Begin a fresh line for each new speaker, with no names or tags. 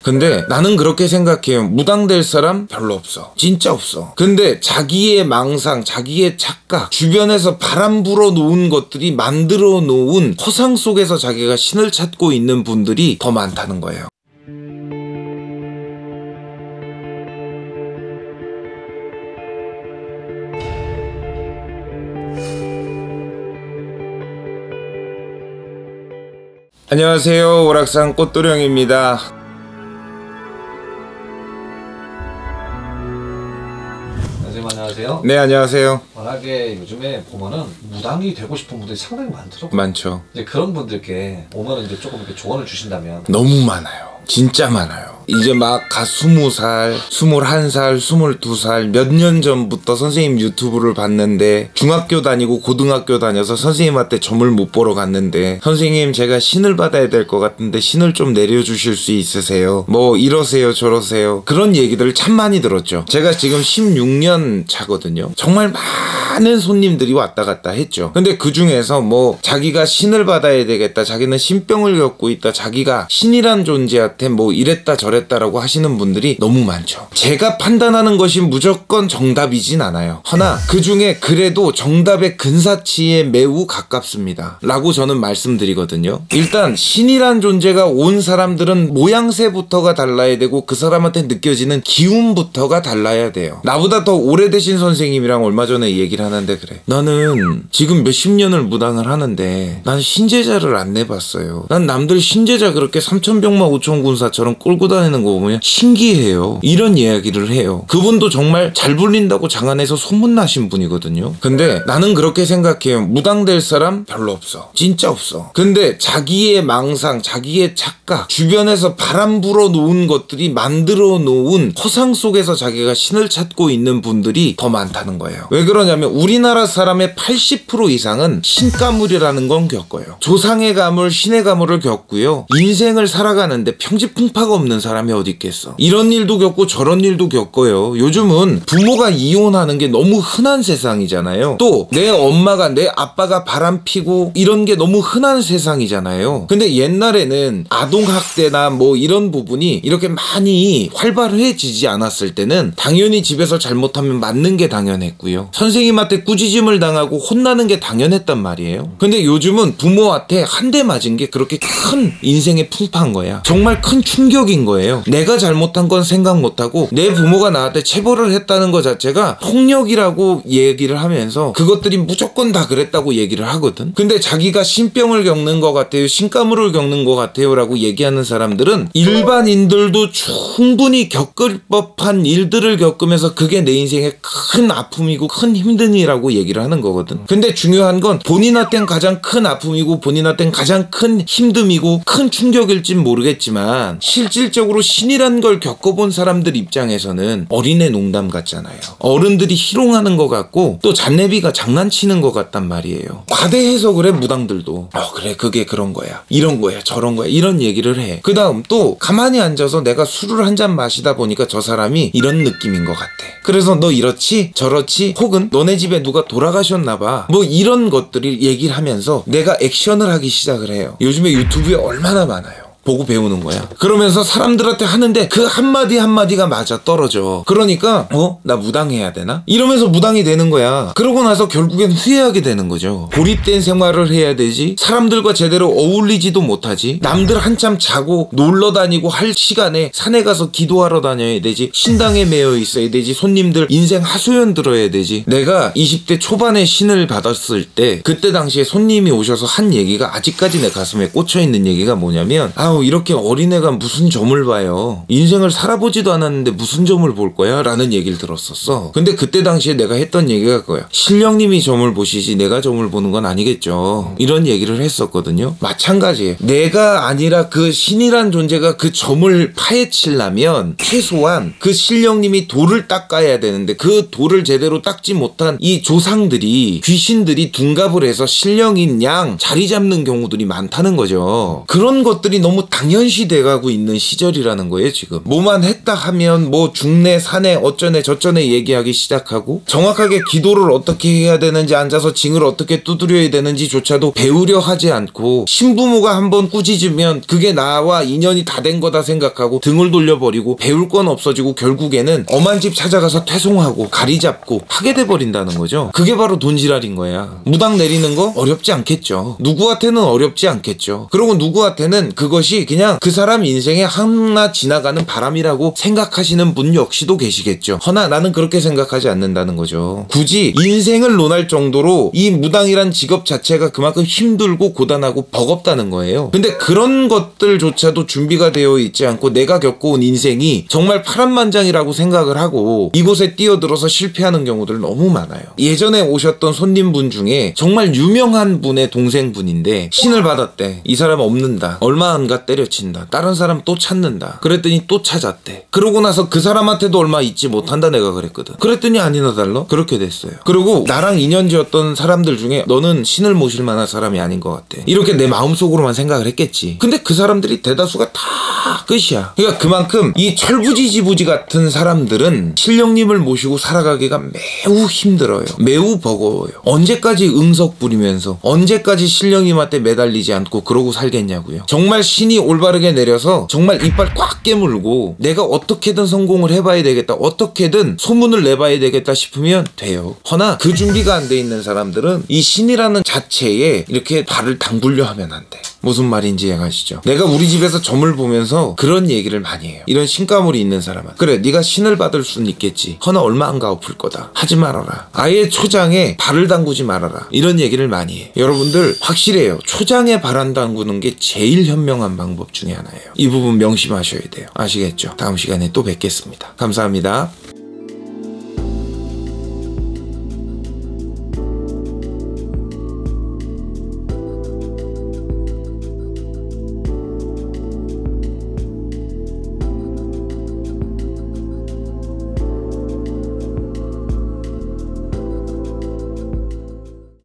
근데 나는 그렇게 생각해요. 무당될 사람 별로 없어. 진짜 없어. 근데 자기의 망상, 자기의 착각, 주변에서 바람 불어 놓은 것들이 만들어 놓은 허상 속에서 자기가 신을 찾고 있는 분들이 더 많다는 거예요. 안녕하세요. 오락산 꽃도령입니다.
선생님 안녕하세요.
네, 안녕하세요.
워낙에 요즘에 보면은 무당이 되고 싶은 분들이 상당히 많더라고요.
많죠.
이제 그런 분들께 오면은 이제 조금 이렇게 조언을 주신다면.
너무 많아요. 진짜 많아요. 이제 막 20살, 21살, 22살 몇 년 전부터 선생님 유튜브를 봤는데 중학교 다니고 고등학교 다녀서 선생님한테 점을 못 보러 갔는데 선생님 제가 신을 받아야 될 것 같은데 신을 좀 내려주실 수 있으세요? 뭐 이러세요 저러세요 그런 얘기들을 참 많이 들었죠. 제가 지금 16년 차거든요. 정말 많은 손님들이 왔다 갔다 했죠. 근데 그 중에서 뭐 자기가 신을 받아야 되겠다, 자기는 신병을 겪고 있다, 자기가 신이란 존재한테 뭐 이랬다 저랬다라고 하시는 분들이 너무 많죠. 제가 판단하는 것이 무조건 정답이진 않아요. 허나 그 중에 그래도 정답의 근사치에 매우 가깝습니다 라고 저는 말씀드리거든요. 일단 신이란 존재가 온 사람들은 모양새부터가 달라야 되고 그 사람한테 느껴지는 기운부터가 달라야 돼요. 나보다 더 오래되신 선생님이랑 얼마 전에 얘기를 하는데 그래, 나는 지금 몇십 년을 무당을 하는데 난 신제자를 안 내봤어요. 난 남들 신제자 그렇게 3천병마 5천군사처럼 끌고 다니는 거 보면 신기해요. 이런 이야기를 해요. 그분도 정말 잘 불린다고 장안에서 소문나신 분이거든요. 근데 나는 그렇게 생각해요. 무당될 사람 별로 없어. 진짜 없어. 근데 자기의 망상, 자기의 착각, 주변에서 바람 불어 놓은 것들이 만들어 놓은 허상 속에서 자기가 신을 찾고 있는 분들이 더 많다는 거예요. 왜 그러냐면 우리나라 사람의 80% 이상은 신가물이라는 건 겪어요. 조상의 가물, 신의 가물을 겪고요. 인생을 살아가는데 평지풍파가 없는 사람이 어디 있겠어. 이런 일도 겪고 저런 일도 겪어요. 요즘은 부모가 이혼하는 게 너무 흔한 세상이잖아요. 또 내 엄마가 내 아빠가 바람 피고 이런 게 너무 흔한 세상이잖아요. 근데 옛날에는 아동학대나 뭐 이런 부분이 이렇게 많이 활발해지지 않았을 때는 당연히 집에서 잘못하면 맞는 게 당연했고요. 선생님한테 꾸짖음을 당하고 혼나는 게 당연했단 말이에요. 근데 요즘은 부모한테 한 대 맞은 게 그렇게 큰 인생의 풍파인 거야. 정말 큰 충격인 거예요. 내가 잘못한 건 생각 못하고 내 부모가 나한테 체벌을 했다는 것 자체가 폭력이라고 얘기를 하면서 그것들이 무조건 다 그랬다고 얘기를 하거든. 근데 자기가 신병을 겪는 것 같아요, 신가물을 겪는 것 같아요 라고 얘기하는 사람들은 일반인들도 충분히 겪을 법한 일들을 겪으면서 그게 내 인생의 큰 아픔이고 큰 힘든 일이라고 얘기를 하는 거거든. 근데 중요한 건 본인한테는 가장 큰 아픔이고 본인한테는 가장 큰 힘듦이고 큰 충격일진 모르겠지만 실질적으로 신이란 걸 겪어본 사람들 입장에서는 어린애 농담 같잖아요. 어른들이 희롱하는 것 같고 또 잔내비가 장난치는 것 같단 말이에요. 과대해서 그래. 무당들도 그래 그게 그런 거야, 이런 거야, 저런 거야 이런 얘기를 해. 그 다음 또 가만히 앉아서 내가 술을 한 잔 마시다 보니까 저 사람이 이런 느낌인 것 같아. 그래서 너 이렇지 저렇지 혹은 너네 집에 누가 돌아가셨나봐 뭐 이런 것들을 얘기를 하면서 내가 액션을 하기 시작을 해요. 요즘에 유튜브에 얼마나 많아요. 보고 배우는 거야. 그러면서 사람들한테 하는데 그 한마디 한마디가 맞아 떨어져. 그러니까 나 무당해야 되나? 이러면서 무당이 되는 거야. 그러고 나서 결국엔 후회하게 되는 거죠. 고립된 생활을 해야 되지, 사람들과 제대로 어울리지도 못하지, 남들 한참 자고 놀러 다니고 할 시간에 산에 가서 기도하러 다녀야 되지, 신당에 매여 있어야 되지, 손님들 인생 하소연 들어야 되지. 내가 20대 초반에 신을 받았을 때 그때 당시에 손님이 오셔서 한 얘기가 아직까지 내 가슴에 꽂혀있는 얘기가 뭐냐면 이렇게 어린애가 무슨 점을 봐요. 인생을 살아보지도 않았는데 무슨 점을 볼 거야? 라는 얘기를 들었었어. 근데 그때 당시에 내가 했던 얘기가 그거야. 신령님이 점을 보시지 내가 점을 보는 건 아니겠죠. 이런 얘기를 했었거든요. 마찬가지예요. 내가 아니라 그 신이란 존재가 그 점을 파헤치려면 최소한 그 신령님이 돌을 닦아야 되는데 그 돌을 제대로 닦지 못한 이 조상들이, 귀신들이 둔갑을 해서 신령인 양 자리 잡는 경우들이 많다는 거죠. 그런 것들이 너무 당연시 돼가고 있는 시절이라는 거예요. 지금 뭐만 했다 하면 뭐 중내 산에 어쩌네 저쩌네 얘기하기 시작하고, 정확하게 기도를 어떻게 해야 되는지, 앉아서 징을 어떻게 두드려야 되는지조차도 배우려 하지 않고, 신부모가 한번 꾸짖으면 그게 나와 인연이 다 된 거다 생각하고 등을 돌려버리고 배울 건 없어지고 결국에는 엄한 집 찾아가서 퇴송하고 가리 잡고 하게 돼버린다는 거죠. 그게 바로 돈지랄인 거야. 무당 내리는 거 어렵지 않겠죠. 누구한테는 어렵지 않겠죠. 그리고 누구한테는 그것이 그냥 그 사람 인생에 하나 지나가는 바람이라고 생각하시는 분 역시도 계시겠죠. 허나 나는 그렇게 생각하지 않는다는 거죠. 굳이 인생을 논할 정도로 이 무당이란 직업 자체가 그만큼 힘들고 고단하고 버겁다는 거예요. 근데 그런 것들조차도 준비가 되어 있지 않고 내가 겪어온 인생이 정말 파란만장이라고 생각을 하고 이곳에 뛰어들어서 실패하는 경우들 너무 많아요. 예전에 오셨던 손님분 중에 정말 유명한 분의 동생분인데 신을 받았대. 이 사람 없는다. 얼마 안 가 때려친다. 다른 사람 또 찾는다. 그랬더니 또 찾았대. 그러고 나서 그 사람한테도 얼마 있지 못한다 내가 그랬거든. 그랬더니 아니나 달라 그렇게 됐어요. 그리고 나랑 인연지었던 사람들 중에 너는 신을 모실 만한 사람이 아닌 것 같아. 이렇게 내 마음속으로만 생각을 했겠지. 근데 그 사람들이 대다수가 다 끝이야. 그러니까 그만큼 이 철부지지부지 같은 사람들은 신령님을 모시고 살아가기가 매우 힘들어요. 매우 버거워요. 언제까지 응석 부리면서 언제까지 신령님한테 매달리지 않고 그러고 살겠냐고요. 정말 신이 올바르게 내려서 정말 이빨 꽉 깨물고 내가 어떻게든 성공을 해봐야 되겠다, 어떻게든 소문을 내봐야 되겠다 싶으면 돼요. 허나 그 준비가 안 돼 있는 사람들은 이 신이라는 자체에 이렇게 발을 담글려 하면 안 돼. 무슨 말인지 이해가시죠? 내가 우리 집에서 점을 보면서 그런 얘기를 많이 해요. 이런 신가물이 있는 사람은 그래 네가 신을 받을 수는 있겠지. 허나 얼마 안 가 아플 거다. 하지 말아라. 아예 초장에 발을 담그지 말아라. 이런 얘기를 많이 해요. 여러분들 확실해요. 초장에 발 안 담그는 게 제일 현명한 방법 중에 하나예요. 이 부분 명심하셔야 돼요. 아시겠죠? 다음 시간에 또 뵙겠습니다. 감사합니다.